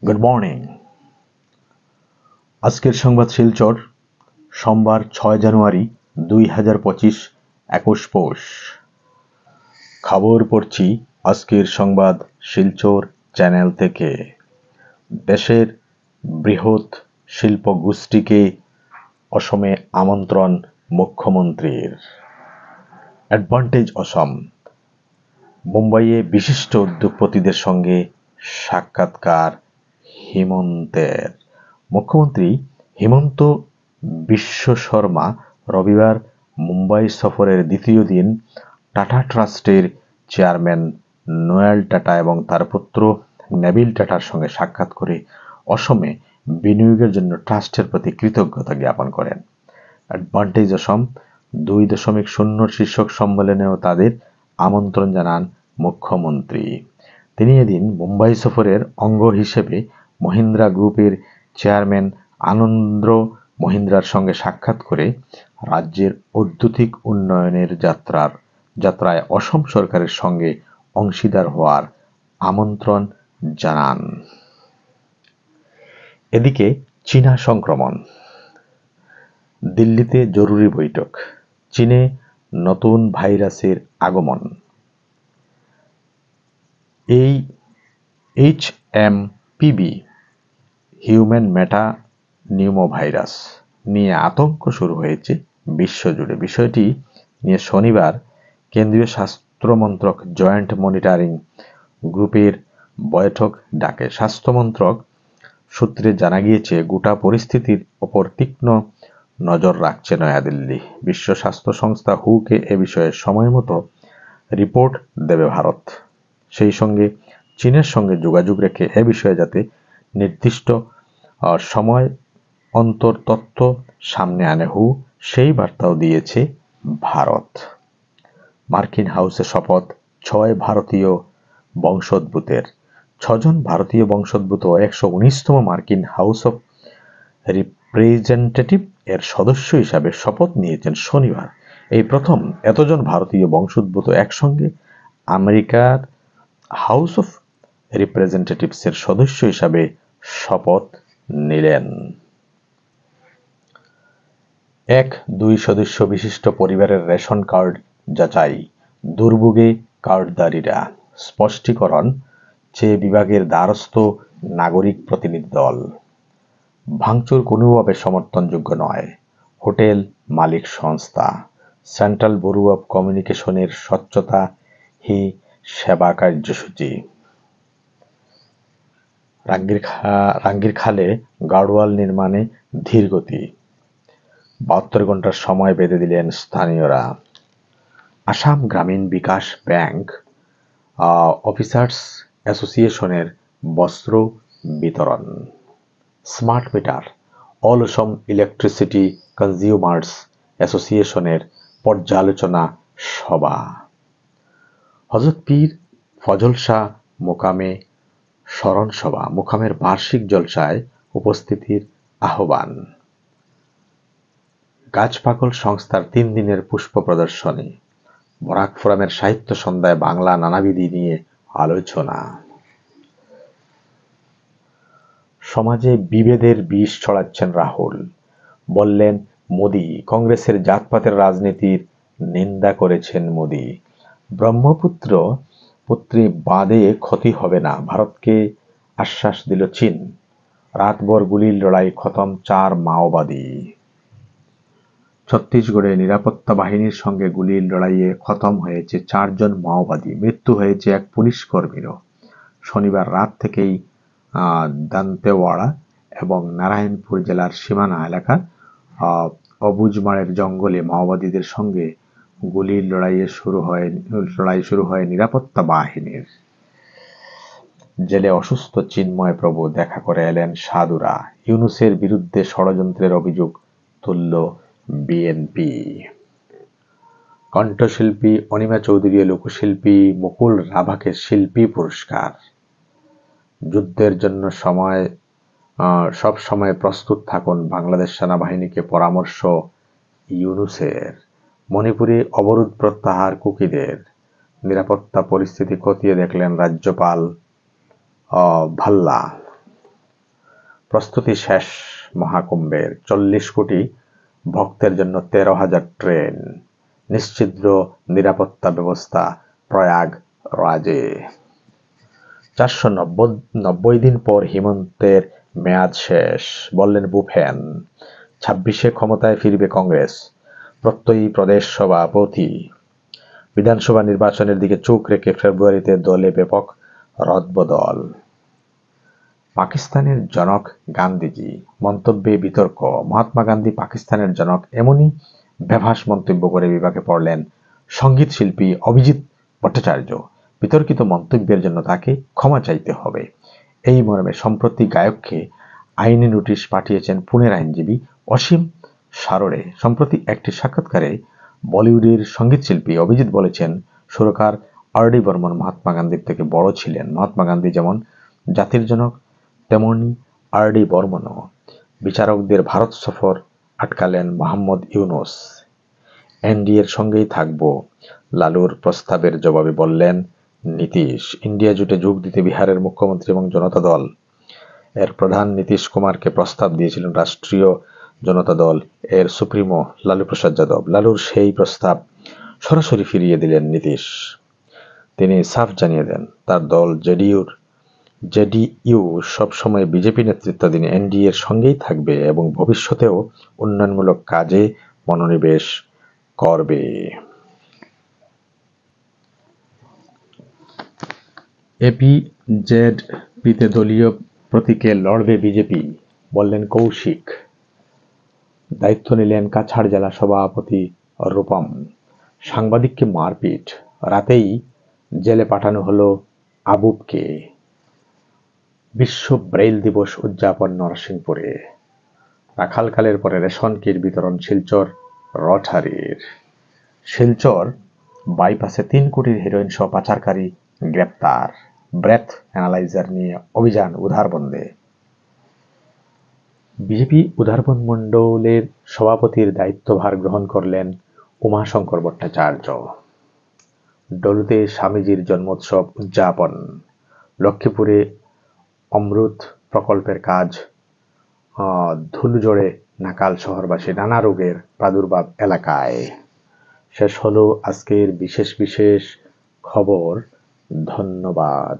Good morning. আজকের সংবাদ শিলচর, সোমবার 6 জানুয়ারি 2025, 21 পৌষ। খবর পড়ছি আজকের সংবাদ শিলচর চ্যানেল থেকে। দেশের বৃহৎ শিল্প গোষ্ঠীকে অসমে আমন্ত্রণ মুখ্যমন্ত্রীর। অ্যাডভান্টেজ অসম। মুম্বাইয়ে বিশিষ্ট উদ্যোগপতিদের সঙ্গে সাক্ষাৎকার হিমন্তের। মুখ্যমন্ত্রী হিমন্ত বিশ্ব শর্মা রবিবার মুম্বাই সফরের দ্বিতীয় দিন টাটা ট্রাস্টের চেয়ারম্যান নোয়েল টাটা এবং তার পুত্র নেভিল টাটার সঙ্গে সাক্ষাৎ করে অসমে বিনিয়োগের জন্য ট্রাস্টের প্রতি কৃতজ্ঞতা জ্ঞাপন করেন। অ্যাডভান্টেজ অসম 2.0 শীর্ষক সম্মেলনেও তাদের আমন্ত্রণ জানান মুখ্যমন্ত্রী। তিনি এদিন মুম্বাই সফরের অঙ্গ হিসেবে মহিন্দ্রা গ্রুপের চেয়ারম্যান আনন্দ মহিন্দ্রার সঙ্গে সাক্ষাৎ করে রাজ্যের ঔদ্যোগিক উন্নয়নের যাত্রায় অসম সরকারের সঙ্গে অংশীদার হওয়ার আমন্ত্রণ জানান। এদিকে চীনা সংক্রমণ। দিল্লিতে জরুরি বৈঠক। চীনে নতুন ভাইরাসের আগমন। এই HMPV হিউম্যান মেটা নিউমোভাইরাস নিয়ে আতঙ্ক শুরু হয়েছে বিশ্বজুড়ে। বিষয়টি নিয়ে শনিবার কেন্দ্রীয় স্বাস্থ্যমন্ত্রক জয়েন্ট মনিটরিং গ্রুপের বৈঠক ডাকে। স্বাস্থ্যমন্ত্রক সূত্রে জানা গিয়েছে, গোটা পরিস্থিতির ওপর তীক্ষ্ণ নজর রাখছে নয়াদিল্লি। বিশ্ব স্বাস্থ্য সংস্থা হুকে এ বিষয়ে সময়মতো রিপোর্ট দেবে ভারত। সেই সঙ্গে চীনের সঙ্গে যোগাযোগ রেখে এ বিষয়ে যাতে নির্দিষ্ট সময় অন্তর তথ্য সামনে আনে হু, সেই বার্তাও দিয়েছে ভারত। মার্কিন হাউসে শপথ 6 ভারতীয় বংশোদ্ভূতের। 6 জন ভারতীয় বংশোদ্ভূত 119তম মার্কিন হাউস অফ রিপ্রেজেন্টেটিভ এর সদস্য হিসাবে শপথ নিয়েছেন শনিবার। এই প্রথম এতজন ভারতীয় বংশোদ্ভূত একসঙ্গে আমেরিকার হাউস অফ রিপ্রেজেন্টেটিভস এর সদস্য হিসাবে শপথ নিলেন। 1-2 সদস্য বিশিষ্ট পরিবারের রেশন কার্ড যাচাই, দুর্ভোগে কার্ডধারীরা। স্পষ্টীকরণ চেয়ে বিভাগের দ্বারস্থ নাগরিক প্রতিনিধি দল। ভাঙচুর কোনোভাবে সমর্থনযোগ্য নয়, হোটেল মালিক সংস্থা। সেন্ট্রাল ব্যুরো অব কমিউনিকেশনের স্বচ্ছতা হি সেবা কার্যসূচি। রাঙ্গিরখালে গার্ডওয়াল নির্মাণে ধীরগতি। 72 ঘন্টার সময় বেঁধে দিলেন স্থানীয়রা। আসাম গ্রামীণ বিকাশ ব্যাংক অফিসার্স অ্যাসোসিয়েশনের বস্ত্র বিতরণ। Smart meter. অল অসম ইলেকট্রিসিটি কনজিউমার্স অ্যাসোসিয়েশনের পর্যালোচনা সভা। হযরত পীর ফজল শাহ মোকামে স্মরণ সভা। মোকামের বার্ষিক জলসায় উপস্থিতির আহ্বান। গাছপাগল সংস্থার 3 দিনের পুষ্প প্রদর্শনী। বরাক ফোরামের সাহিত্য সন্ধ্যায় বাংলা নানাবিধি নিয়ে আলোচনা। সমাজে বিভেদের বিষ ছড়াচ্ছেন রাহুল, বললেন মোদি। কংগ্রেসের জাতপাতের রাজনীতির নিন্দা করেছেন মোদি। ব্রহ্মপুত্রে বাঁধে ক্ষতি হবে না, ভারতকে আশ্বাস দিল চীন। রাতভর গুলির লড়াই, খতম 4 মাওবাদী। ছত্তিশগড়ে নিরাপত্তা বাহিনীর সঙ্গে গুলির লড়াইয়ে খতম হয়েছে 4 জন মাওবাদী, মৃত্যু হয়েছে এক পুলিশ কর্মীরও। শনিবার রাত থেকেই দান্তেওয়াড়া এবং নারায়ণপুর জেলার সীমানা এলাকার অবুজমারের জঙ্গলে মাওবাদীদের সঙ্গে গুলির লড়াই শুরু হয় নিরাপত্তা বাহিনীর। জেলে অসুস্থ চিন্ময় প্রভু দেখা করে এলেন সাধুরা। ইউনূসের বিরুদ্ধে ষড়যন্ত্রের অভিযোগ তুলল বিএনপি। কণ্ঠশিল্পী অনিমা চৌধুরী ও লোকশিল্পী মুকুল রাভাকে শিল্পী পুরস্কার। যুদ্ধের জন্য সব সময় প্রস্তুত থাকুন, বাংলাদেশ সেনাবাহিনীকে পরামর্শ ইউনূসের। মণিপুরে অবরোধ প্রত্যাহার কুকিদের। নিরাপত্তা পরিস্থিতি খতিয়ে দেখলেন রাজ্যপাল ভাল্লা। প্রস্তুতি শেষ মহাকুম্ভের, 40 কোটি ভক্তের জন্য 13,000 ট্রেন, নিশ্ছিদ্র নিরাপত্তা ব্যবস্থা প্রয়াগরাজে। 490 দিন পর হিমন্তের মেয়াদ শেষ, বললেন বুফেন। 26-এ ক্ষমতায় ফিরবে কংগ্রেস, প্রত্যয়ী প্রদেশ সভাপতি। বিধানসভা নির্বাচনের দিকে চোখ রেখে ফেব্রুয়ারিতে দলে ব্যাপক রদবদল। পাকিস্তানের জনক গান্ধীজি, মন্তব্যে বিতর্ক। মহাত্মা গান্ধী পাকিস্তানের জনক, এমনই বেভাস মন্তব্য করে বিপাকে পড়লেন সঙ্গীত শিল্পী অভিজিৎ ভট্টাচার্য। বিতর্কিত মন্তব্যের জন্য তাকে ক্ষমা চাইতে হবে, এই মর্মে সম্প্রতি গায়ককে আইনি নোটিশ পাঠিয়েছেন পুনের আইনজীবী অসীম সারোরে। সম্প্রতি একটি সাক্ষাৎকারে বলিউডের সঙ্গীতশিল্পী অভিজিৎ বলেছেন, সুরকার আর.ডি. বর্মন মহাত্মা গান্ধীর থেকে বড় ছিলেন। মহাত্মা গান্ধী যেমন জাতির জনক, তেমনি আর.ডি. বর্মনও। বিচারকদের ভারত সফর আটকালেন মোহাম্মদ ইউনূস। এনডিএর সঙ্গেই থাকব, লালুর প্রস্তাবের জবাবে বললেন নীতীশ। ইন্ডিয়া জোটে যোগ দিতে বিহারের মুখ্যমন্ত্রী এবং জনতা দল এর প্রধান নীতীশ কুমারকে প্রস্তাব দিয়েছিলেন রাষ্ট্রীয় জনতা দল এর সুপ্রিমো লালু প্রসাদ যাদব। লালুর সেই প্রস্তাব সরাসরি ফিরিয়ে দিলেন নীতীশ। তিনি সাফ জানিয়ে দেন, তার দল জেডিইউ সবসময় বিজেপি নেতৃত্বাধীন এনডিএর সঙ্গেই থাকবে এবং ভবিষ্যতেও উন্নয়নমূলক কাজে মনোনিবেশ করবে। এপিজেডপিতে দলীয় প্রতীকে লড়বে বিজেপি, বললেন কৌশিক। দায়িত্ব নিলেন কাছাড় জেলা সভাপতি রূপম। সাংবাদিককে মারপিট, রাতেই জেলে পাঠানো হলো আবুবকে। বিশ্ব ব্রেইল দিবস উদযাপন নরসিংপুরে। রাখালকালের পরে রেশন কিট বিতরণ শিলচর রটারির। শিলচর বাইপাসে 3 কোটির হেরোইন সহ পাচারকারী গ্রেপ্তার। ব্রেথ অ্যানালাইজার নিয়ে অভিযান উধারবন্দে। বিজেপি উধারবন্দ মণ্ডলের সভাপতির দায়িত্বভার গ্রহণ করলেন উমাশঙ্কর ভট্টাচার্য। ডলুতে স্বামীজির জন্মোৎসব উদযাপন। লক্ষ্মীপুরে অমৃত প্রকল্পের কাজ ধুলোঝড়ে নাকাল শহরবাসী, নানা রোগের প্রাদুর্ভাব এলাকায়। শেষ হলো আজকের বিশেষ খবর। ধন্যবাদ।